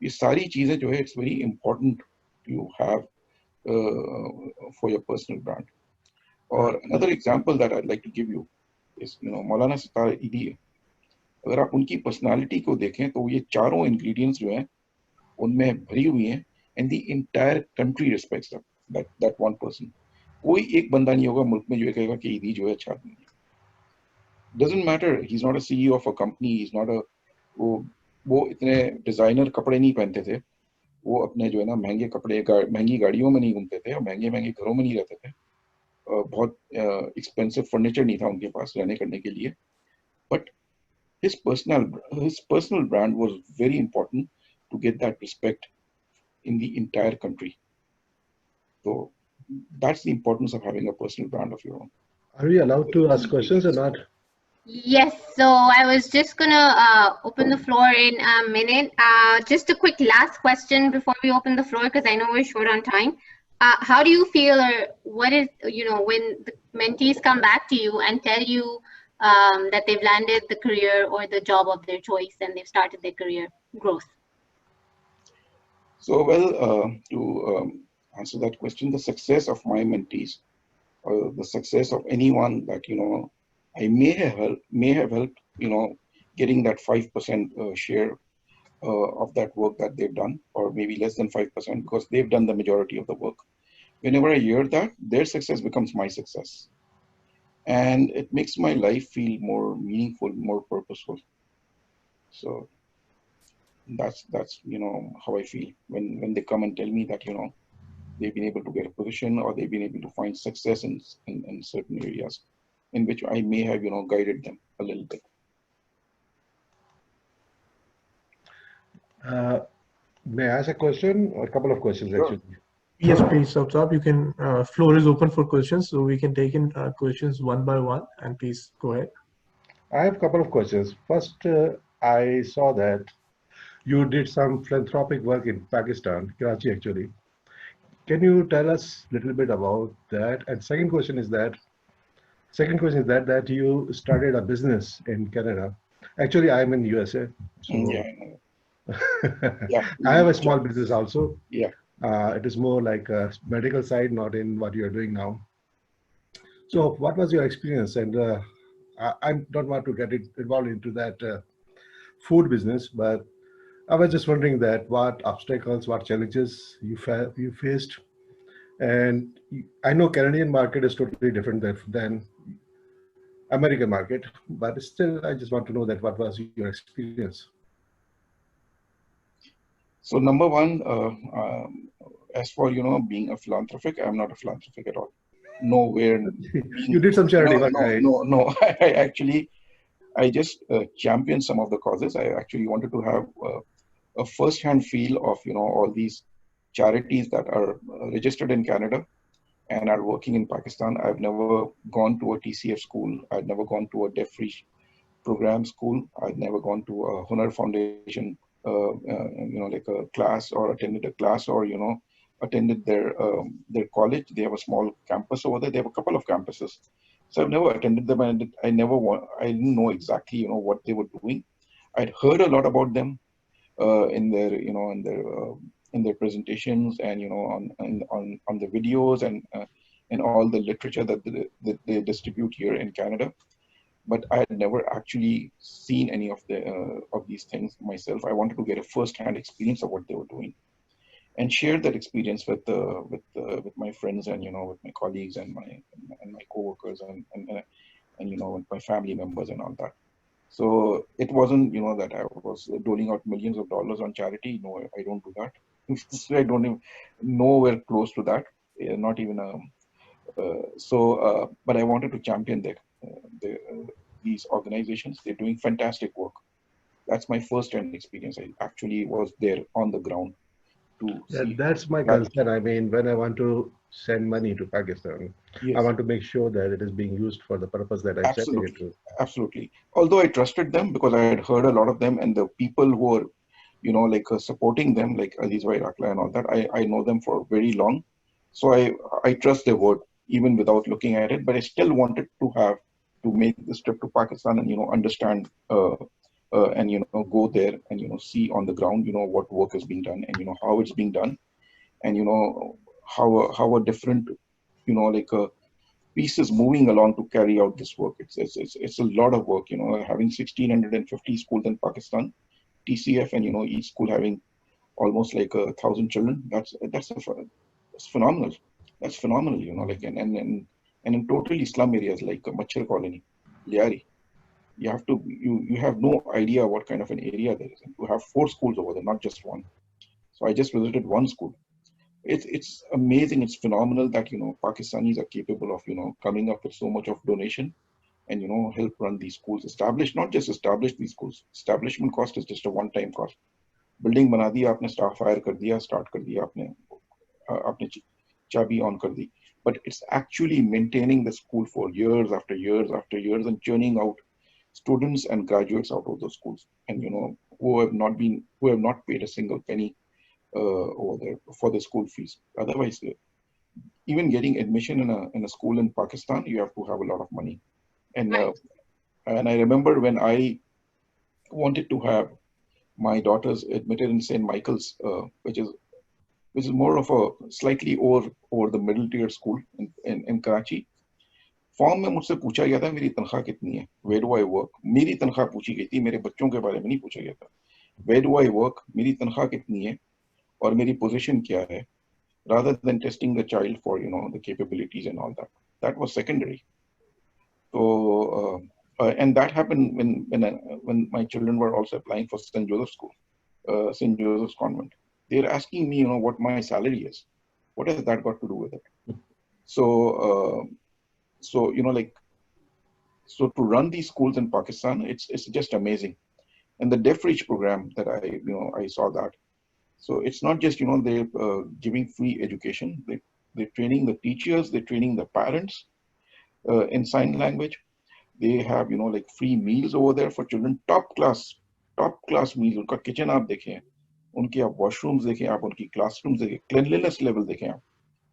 B: ये सारी चीजें जो है, it's very important to have for your personal brand. Or another example that I'd like to give you is मौलाना सितार ईदी. अगर आप उनकी personality को देखें तो ये चारों इंग्रेडिएंट्स जो हैं उनमें भरी हुई हैं, and the entire country respects that one person. कोई एक बंदा नहीं होगा मुल्क में जो कहेगा कि ईदी जो है अच्छा आदमी है. Doesn't matter, he's not a CEO of a company, he's not a वो इतने डिजाइनर कपड़े नहीं पहनते थे, वो अपने जो है ना महंगे कपड़े, महंगी गाड़ियों में नहीं घूमते थे, और महंगे घरों में नहीं रहते थे, बहुत एक्सपेंसिव फर्नीचर नहीं था उनके पास रहने करने के लिए. But his personal brand was very important to get that respect in the entire country. So that's the importance of having a personal brand of your own.
E: Are we allowed to ask questions or not?
A: Yes, so I was just gonna open the floor in a minute. Just a quick last question before we open the floor, because I know we're short on time. How do you feel, or what is, when the mentees come back to you and tell you that they've landed the career or the job of their choice and they've started their career growth?
B: So, well, to answer that question, the success of my mentees, or the success of anyone that, I may have helped, getting that 5% share of that work that they've done, or maybe less than 5%, because they've done the majority of the work. Whenever I hear that, their success becomes my success. And it makes my life feel more meaningful, more purposeful. So that's how I feel when they come and tell me that, they've been able to get a position, or they've been able to find success in certain areas in which I may have, guided them a little bit.
E: May I ask a question, or a couple of questions?
B: Sure.
E: Actually?
C: Yes, please, Sabzab. You can, floor is open for questions, so we can take in questions one by one, and please go ahead.
E: I have a couple of questions. First, I saw that you did some philanthropic work in Pakistan, Karachi actually. Can you tell us a little bit about that? And second question is that you started a business in Canada. Actually, I'm in USA,
B: Yeah,
E: so
B: I know. Yeah,
E: I have a small business also.
B: yeah.
E: It is more like a medical side, not in what you're doing now. So, what was your experience? And I don't want to get involved into that food business, but I was just wondering that what obstacles, what challenges you faced. And I know Canadian market is totally different than American market, but still, I just want to know that what was your experience?
B: So number one, as for being a philanthropic, I'm not a philanthropic at all. Nowhere.
E: You did some charity work, right?
B: No. I just championed some of the causes. I actually wanted to have a first-hand feel of all these charities that are registered in Canada and are working in Pakistan. I've never gone to a TCF school. I've never gone to a deaf-free program school. I've never gone to a Hunar Foundation, like a class, or attended a class, or attended their college. They have a small campus over there. They have a couple of campuses. So I've never attended them, and I didn't know exactly what they were doing. I'd heard a lot about them in their in their presentations, and on the videos, and all the literature that they distribute here in Canada. But I had never actually seen any of these things myself. I wanted to get a first-hand experience of what they were doing, and share that experience with my friends, and with my colleagues, and my coworkers, and with my family members and all that. So it wasn't that I was doling out millions of dollars on charity. No, I don't do that. I don't even nowhere close to that. Not even but I wanted to champion these organizations. They're doing fantastic work. That's my first-hand experience. I actually was there on the ground to
E: Yeah,
B: see.
E: that's my concern. I mean, when I want to send money to Pakistan,
B: Yes.
E: I want to make sure that it is being used for the purpose that I'm sending it to.
B: Absolutely. Although I trusted them because I had heard a lot of them, and the people who were, supporting them, like Aziz Vairakla and all that, I know them for very long. So I trust their word, even without looking at it. But I still wanted to make this trip to Pakistan and, understand, and, go there and, see on the ground, what work is being done, and, how it's being done, and, how a different, pieces moving along to carry out this work. It's a lot of work, having 1,650 schools in Pakistan, TCF, and each school having almost like 1,000 children. That's phenomenal. That's phenomenal, like and in totally slum areas like Machar Colony, Liari. You have no idea what kind of an area there is. And you have 4 schools over there, not just one. So I just visited one school. It's amazing. It's phenomenal that Pakistanis are capable of coming up with so much of donation, and help run these schools. Not just establish these schools. Establishment cost is just a one-time cost. Building बना दिया आपने, staff hire कर दिया, start कर दिया आपने चाबी on कर दी. But it's actually maintaining the school for years after years after years, and churning out students and graduates out of those schools, and who have not paid a single penny over there for the school fees. Otherwise, even getting admission in a school in Pakistan, you have to have a lot of money. And and I remember when I wanted to have my daughters admitted in St. Michael's, which is more of a slightly over the middle tier school in Karachi. Form में मुझसे पूछा गया था मेरी तनख्वाह कितनी है, where do I work. मेरी तनख्वाह पूछी गई थी, मेरे बच्चों के बारे में नहीं पूछा गया था. वेयर डू आई वर्क, मेरी तनख्वाह कितनी है और मेरी पोजीशन क्या है, rather than testing the child for the capabilities and all that. That was secondary. So and that happened when my children were also applying for St. Joseph's School, St. Joseph's Convent. They're asking me what my salary is. What has that got to do with it? So so so to run these schools in Pakistan, it's just amazing. And the Deaf Reach program that I saw that. So it's not just, they're giving free education. They're training the teachers, they're training the parents in sign language. They have, like free meals over there for children, top class meals. उनका kitchen आप देखें, उनके आप washrooms देखें, आप उनकी classrooms देखें, cleanliness level देखें आप,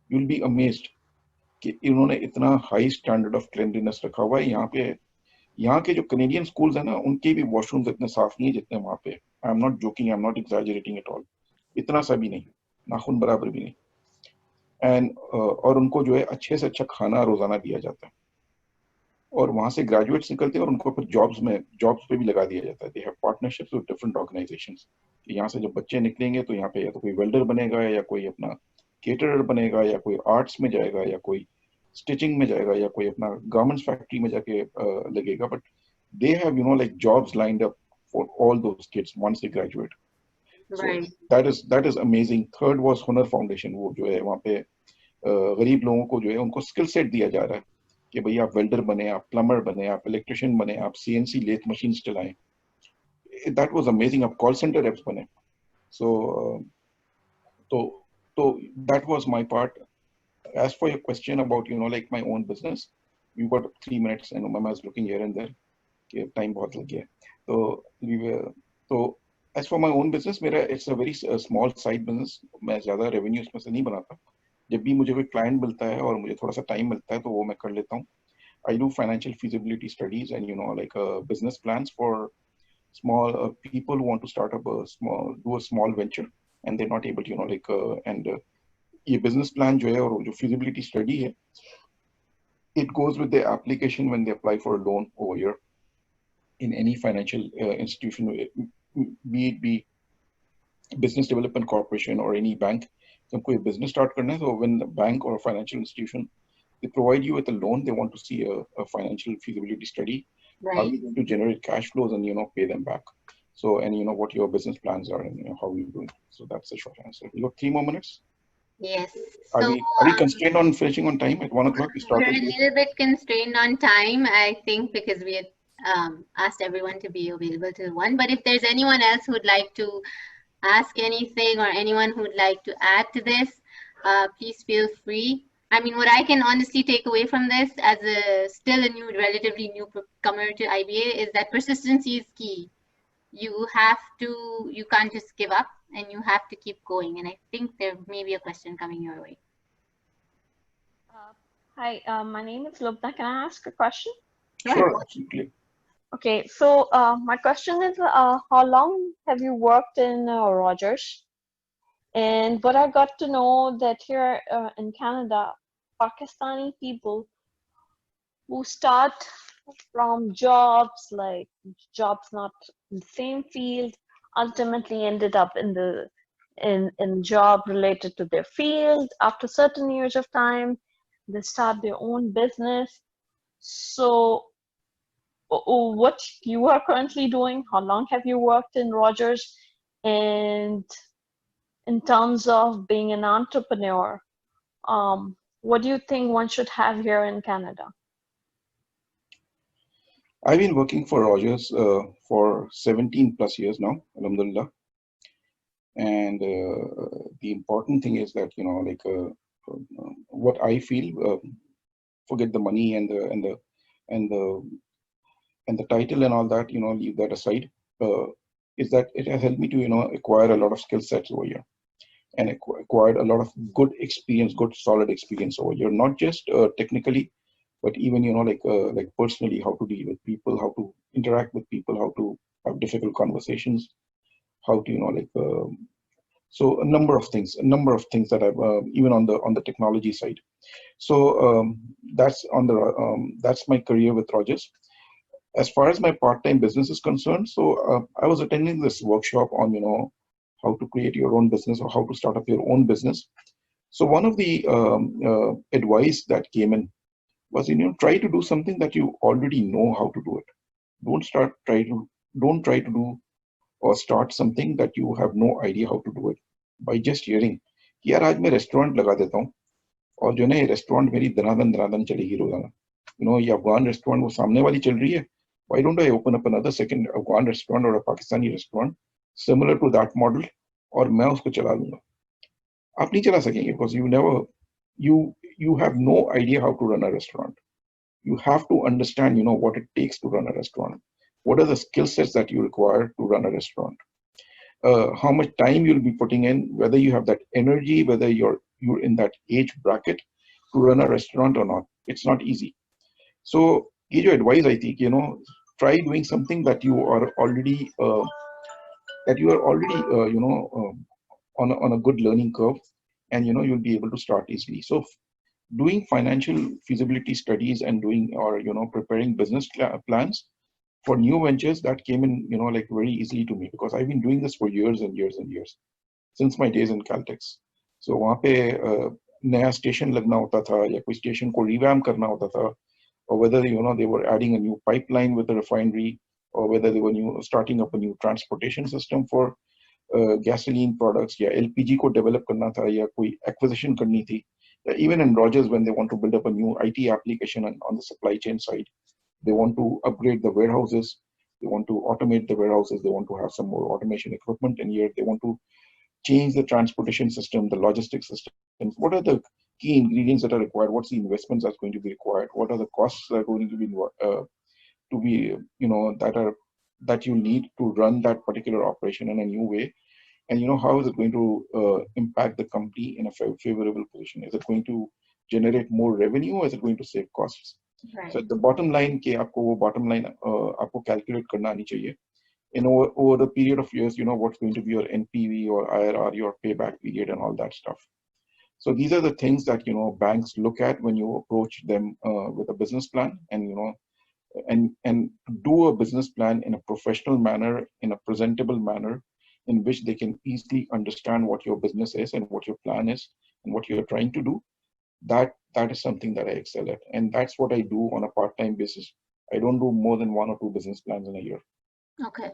B: you'll be amazed कि इन्होंने इतना high standard of cleanliness रखा हुआ है। यहाँ के जो Canadian schools है ना, उनके भी washrooms इतने साफ नहीं है जितने वहाँ पे। I'm not joking, I'm not exaggerating at all. इतना सा भी नहीं, नाखून बराबर भी नहीं। And और उनको जो है अच्छे से अच्छा खाना रोजाना दिया जाता है, और वहां से ग्रेजुएट्स निकलते हैं और उनको फिर जॉब्स पे भी लगा दिया जाता है। They have partnerships with different organisations. यहाँ से जब बच्चे निकलेंगे तो यहाँ पे या तो कोई वेल्डर बनेगा, या कोई अपना केटरर बनेगा, या कोई आर्ट्स में जाएगा, या कोई स्टिचिंग में जाएगा, या कोई अपना गारमेंट्स फैक्ट्री में जाके लगेगा। But they have like jobs lined up for all those kids once they graduate. That is amazing. Third was Hunar foundation. वो जो है वहाँ पे गरीब लोगों को जो है उनको स्किल सेट दिया जा रहा है कि भैया आप वेल्डर बने, आप प्लम्बर बने, आप इलेक्ट्रिशियन बने, आप सीएनसी लेथ मशीन चलाएं। That was amazing. आप कॉल सेंटर रेप्स बने। सो तो that was my part. As for your question about like my own business, you got 3 minutes and Mama is looking here and there कि time बहुत लग गया। तो as for my own business, मेरा it's a very small side business. मैं ज्यादा revenue इसमें से नहीं बनाता। जब भी मुझे कोई क्लाइंट मिलता है और मुझे थोड़ा सा टाइम मिलता है तो वो मैं कर लेता हूँ। I do financial feasibility studies and like business plans for small people who want to start up do a small venture and they're not able to like ये business plan जो है और जो feasibility study है, it goes with the application when they apply for a loan over here in any financial institution, be it be business development corporation or any bank. जब कोई business start करना है, so when the bank or financial institution, they provide you with a loan, they want to see a financial feasibility study.
A: Right.
B: How you're going to generate cash flows and pay them back. So and what your business plans are and how you're doing. So that's the short answer. You got 3 more minutes.
A: Yes.
B: Are
A: So
B: we constrained on finishing on time at 1 o'clock? We started.
A: We're a little bit constrained on time, I think, because we had asked everyone to be available till 1. But if there's anyone else who would like to ask anything or anyone who would like to add to this, please feel free. I mean, what I can honestly take away from this as still a relatively newcomer to IBA is that persistency is key. You can't just give up and you have to keep going. And I think there may be a question coming your way.
F: Hi, my name is Lubna. Can I ask a question?
B: Sure, absolutely.
F: Okay, so my question is, how long have you worked in Rogers? And what I got to know that here in Canada, Pakistani people who start from jobs not in the same field, ultimately ended up in job related to their field. After certain years of time, they start their own business. So what you are currently doing, how long have you worked in Rogers? And in terms of being an entrepreneur, what do you think one should have here in Canada?
B: I've been working for Rogers for 17 plus years now, alhamdulillah. And the important thing is that, like what I feel, forget the money and the title and all that, leave that aside, is that it has helped me to, acquire a lot of skill sets over here and acquired a lot of good experience, good solid experience over here, not just technically, but even, like personally, how to deal with people, how to interact with people, how to have difficult conversations, how to, so a number of things that I've, even on the technology side. So that's my career with Rogers. As far as my part-time business is concerned, so I was attending this workshop on, how to create your own business or how to start up your own business. So one of the advice that came in was, try to do something that you already know how to do it. Don't try to do or start something that you have no idea how to do it. By just hearing, यार आज मैं restaurant लगा देता हूँ और जो है restaurant मेरी दनादन चलेगी रोजाना. ये अफगान रेस्टोरेंट वो सामने वाली चल रही है. Why don't I open up another second Afghan restaurant or a Pakistani restaurant similar to that model और मैं उसको चला लूंगा, आप नहीं चला सकेंगे, because you have no idea how to run a restaurant. You have to understand, what it takes to run a restaurant. What are the skill sets that you require to run a restaurant? How much time you'll be putting in, whether you have that energy, whether you're in that age bracket to run a restaurant or not. It's not easy. So, ये जो advice I think, try doing something that you are already on a good learning curve, and you'll be able to start easily. So doing financial feasibility studies and doing, or preparing business plans for new ventures, that came in like very easily to me, because I've been doing this for years and years and years, since my days in Caltex. So वहाँ पे नया station लगना होता था, या कोई station को revamp करना होता था, or whether they were adding a new pipeline with the refinery, or whether they were starting up a new transportation system for gasoline products, या LPG को develop करना था, या कोई acquisition करनी थी. Even in Rogers, when they want to build up a new IT application on the supply chain side, they want to upgrade the warehouses, they want to automate the warehouses, they want to have some more automation equipment in here, they want to change the transportation system, the logistics system. What are the key ingredients that are required? What's the investments that's going to be required? What are the costs that are going to be that you need to run that particular operation in a new way? And how is it going to impact the company in a favorable position? Is it going to generate more revenue, or is it going to save costs?
A: Right.
B: So the bottom line, bottom line आपको calculate करना आनी चाहिए. Over the period of years, what's going to be your NPV or IRR, your payback period, and all that stuff. So these are the things that banks look at when you approach them with a business plan, and and do a business plan in a professional manner, in a presentable manner, in which they can easily understand what your business is and what your plan is and what you're trying to do. That is something that I excel at, and that's what I do on a part-time basis. I don't do more than 1 or 2 business plans in a year.
A: Okay.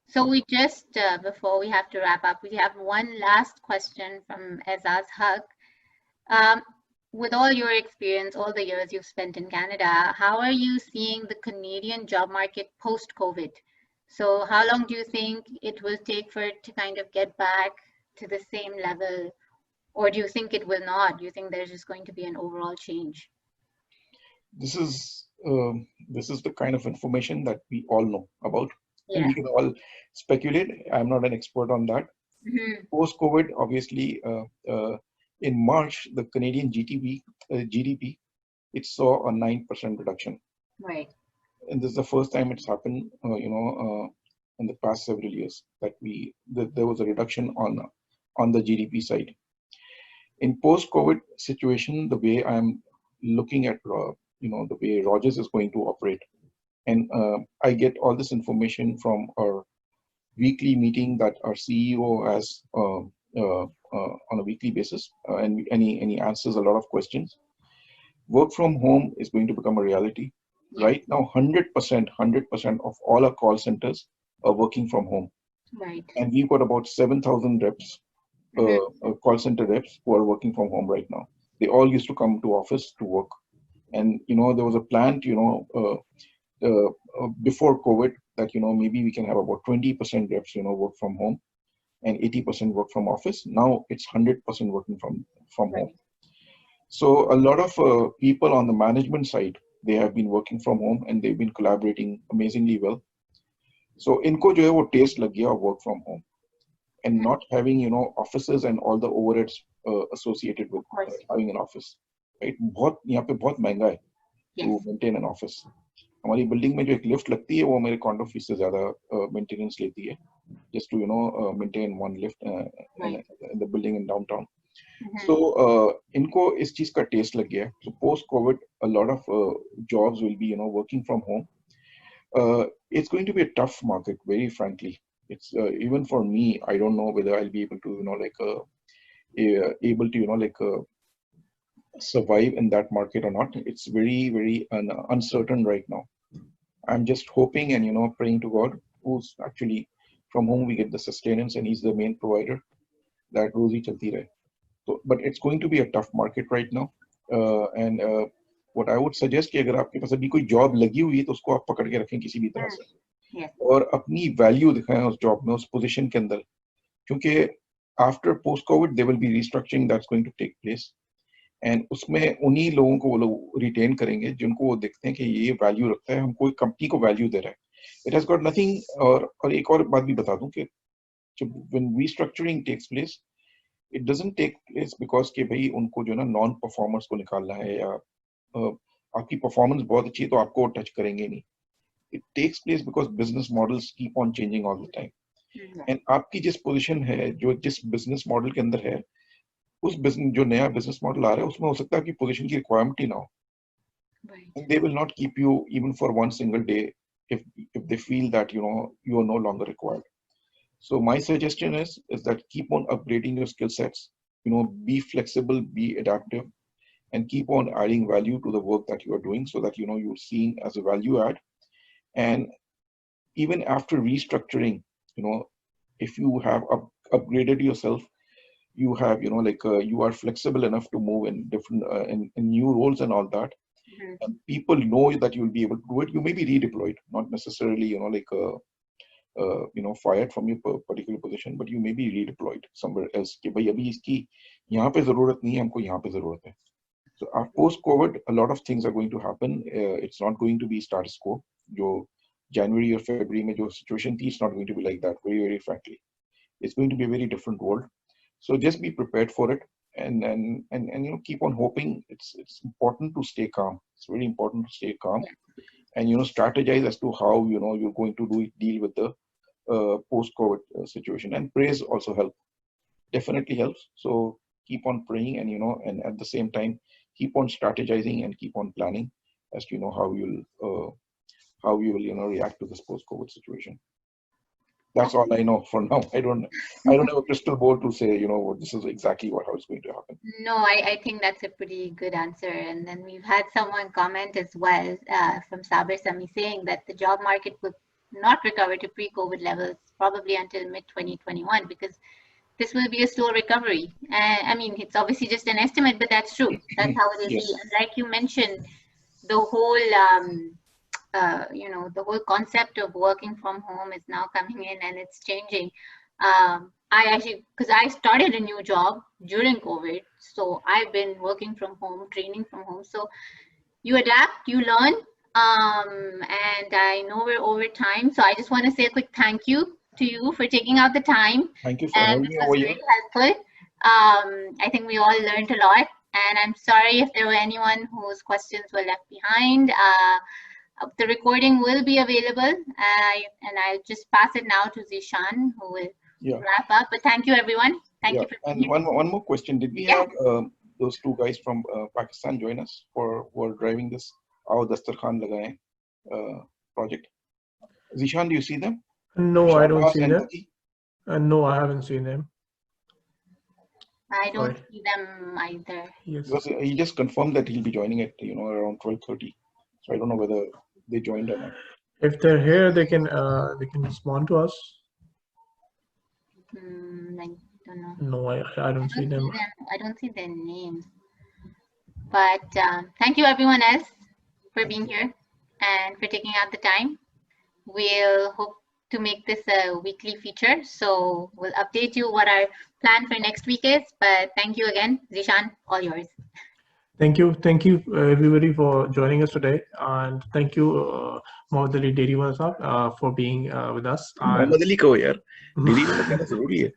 A: So we just, before we have to wrap up, we have one last question from Azaz Haq. With all your experience, all the years you've spent in Canada, how are you seeing the Canadian job market post-COVID? So how long do you think it will take for it to kind of get back to the same level? Or do you think it will not? Do you think there's just going to be an overall change?
B: This is the kind of information that we all know about.
A: Yeah.
B: And we can all speculate. I'm not an expert on that.
A: Mm-hmm.
B: Post-COVID, obviously, in March, the Canadian GDP, it saw a 9% reduction.
A: Right.
B: And this is the first time it's happened, in the past several years, that there was a reduction on the GDP side. In post-COVID situation, the way I'm looking at, the way Rogers is going to operate, and I get all this information from our weekly meeting that our CEO has on a weekly basis, and he answers a lot of questions. Work from home is going to become a reality. Right now, 100% of all our call centers are working from home.
A: Right.
B: And we've got about 7,000 reps, call center reps, who are working from home right now. They all used to come to office to work. And, there was a plan, before COVID, that, maybe we can have about 20% reps, work from home, and 80% work from office. Now it's 100% working from home. So a lot of people on the management side, they have been working from home, and they've been collaborating amazingly well. So इनको जो है वो taste लग गया work from home, and not having offices and all the overheads associated with having an office. Right? यहाँ पे बहुत महंगा है to maintain an office. हमारी बिल्डिंग में जो एक लिफ्ट लगती है वो मेरे कॉन्डो फीस से ज्यादा मेंटेनेंस लेती है, just to maintain one lift in the building in downtown. So इनको इस चीज का टेस्ट लग गया है. So post COVID, a lot of jobs will be working from home. It's going to be a tough market, very frankly. It's even for me, I don't know whether I'll be able to survive in that market or not. It's very, very uncertain right now. I'm just hoping and praying to God, who's actually from whom we get the sustenance, and he's the main provider, that rozi chalti rahe. So, but it's going to be a tough market right now. And what I would suggest कि अगर आपके पास अभी कोई job लगी हुई है तो उसको आप पकड़ के रखें किसी भी तरह से, और अपनी वैल्यू दिखाएं उस जॉब में, उस पोजीशन के अंदर, क्योंकि after post-COVID, there will be restructuring that's going to take place. And उसमें उन्हीं लोगों को वो लोग retain करेंगे जिनको वो देखते हैं कि ये value रखता है, हमको एक company को value दे रहा है. It has got nothing. और एक और बात भी बता दूं कि when restructuring takes place, it doesn't take place because कि भाई उनको जो ना non-performers को निकालना है या आपकी performance बहुत अच्छी है तो आपको touch करेंगे नहीं. It takes place because business models keep on changing all the time. And आपकी जिस position है, जो जिस business model के अंदर है, उस business जो नया business model आ रहा है, उसमें हो सकता है कि position की requirement ही ना हो. And they will not keep you even for one single day if they feel that you are no longer required. So my suggestion is that keep on upgrading your skill sets. Be flexible, be adaptive, and keep on adding value to the work that you are doing, so that you're seen as a value add. And even after restructuring, if you have upgraded yourself, you have you are flexible enough to move in different in new roles and all that. And people know that you will be able to do it. You may be redeployed, not necessarily fired from your particular position, but you may be redeployed somewhere else. कि भाई अभी इसकी यहाँ पे ज़रूरत नहीं है, हमको यहाँ पे ज़रूरत है. So post-COVID, a lot of things are going to happen. It's not going to be status quo. जो January or February में जो situation थी, it's not going to be like that. Very, very frankly, it's going to be a very different world. So just be prepared for it, and keep on hoping. It's important to stay calm. It's very important to stay calm, and strategize as to how you're going to deal with the post-COVID situation. And praise also helps. Definitely helps. So keep on praying, and and at the same time keep on strategizing and keep on planning as to how you will react to this post-COVID situation. That's all I know for now. I don't have a crystal ball to say, this is exactly how it's going to happen.
A: No, I think that's a pretty good answer. And then we've had someone comment as well from Saber Sami saying that the job market will not recover to pre-COVID levels probably until mid-2021, because this will be a slow recovery. I mean, it's obviously just an estimate, but that's true. That's how it will be. And like you mentioned, the whole the whole concept of working from home is now coming in, and it's changing. I actually, because I started a new job during COVID, so I've been working from home, training from home. So you adapt, you learn, and I know we're over time. So I just want to say a quick thank you to you for taking out the time.
B: Thank you for having me over here.
A: This was really helpful. I think we all learned a lot, and I'm sorry if there were anyone whose questions were left behind. The recording will be available, and I'll just pass it now to Zishan, who will wrap up. But thank you, everyone. Thank you for being here.
B: And one more question. Did we have those two guys from Pakistan join us who are driving this Aao Dastarkhan Lagaye project? Zishan, do you see them?
C: No, I don't see them. No, I haven't seen them.
A: I don't see them either.
C: Yes.
B: Because he just confirmed that he'll be joining at around 12:30. So I don't know whether they joined or not.
C: If they're here, they can respond to us.
A: I don't know.
C: No, I don't see them.
A: I don't see their names. But thank you everyone else for being here and for taking out the time. We'll hope to make this a weekly feature. So we'll update you what our plan for next week is. But thank you again. Zishan, all yours.
C: Thank you everybody for joining us today, and thank you Muhammad Ali Dairywala for being with us.
B: Muhammad Ali ko yaar. Dairywala कहना ज़रूरी है.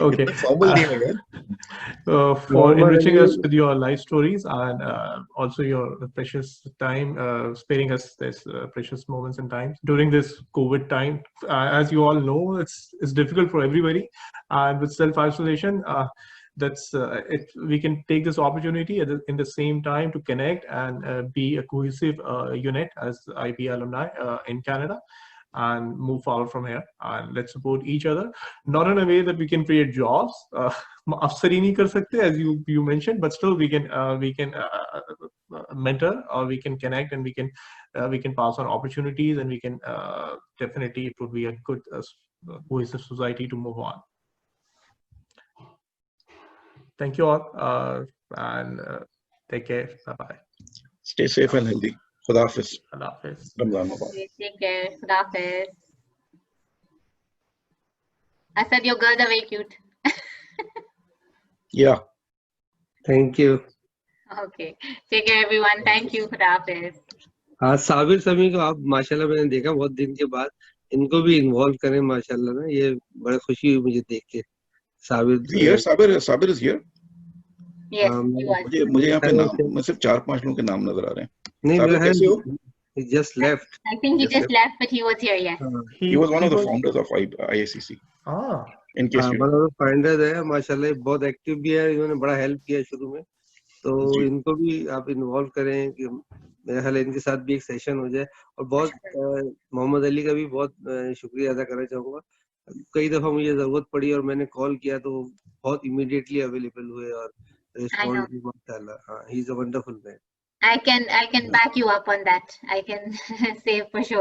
C: Okay.
B: Formal name है यार.
C: For enriching us with your life stories, and also your precious time, sparing us this precious moments and times during this COVID time. As you all know, it's difficult for everybody, and with self-isolation. We can take this opportunity in the same time to connect and be a cohesive unit as IB alumni in Canada, and move forward from here. And let's support each other, not in a way that we can create jobs. Afsari nahi kar sakte, as you mentioned, but still we can mentor, or we can connect, and we can pass on opportunities, and we can definitely, it would be a good cohesive society to move on. Thank you all, and take care. Bye-bye.
B: Stay safe and healthy. Khuda Hafiz.
C: Khuda Hafiz.
B: Ramzan Mubarak.
A: Take care. Khuda Hafiz. I said your girls are very cute.
B: Yeah.
G: Thank you.
A: Okay. Take care, everyone. Thank you. Khudafis.
G: हाँ साबिर समी को आप माशाल्लाह मैंने देखा बहुत दिन के बाद, इनको भी इन्वॉल्व करें माशाल्लाह ना, ये बड़ा खुशी हुई मुझे देख के।
B: Sabir is here.
A: Yes, he was.
B: मुझे यहाँ पे नाम मैं सिर्फ 4-5 लोगों के नाम नजर आ रहे हैं।
G: नहीं मेरा
B: कैसे हो?
G: He just left.
A: I think he just left, but he was here. Yes.
B: He was one of the founders of IACC. In case you
G: one of the founders है माशाल्लाह, बहुत एक्टिव भी है, इन्होंने बड़ा हेल्प किया शुरू में, तो इनको भी आप इन्वॉल्व करें कि मेरे ख्याल इनके साथ भी एक सेशन हो जाए। और बहुत मोहम्मद अली का भी बहुत शुक्रिया अदा करना चाहूँगा, कई दफा मुझे जरूरत पड़ी और मैंने कॉल किया तो बहुत इमीडिएटली अवेलेबल हुए और रिस्पॉन्ड भी माशाल्लाह। हाँ, he is a wonderful man.
A: I can back you up on that. I can say for sure.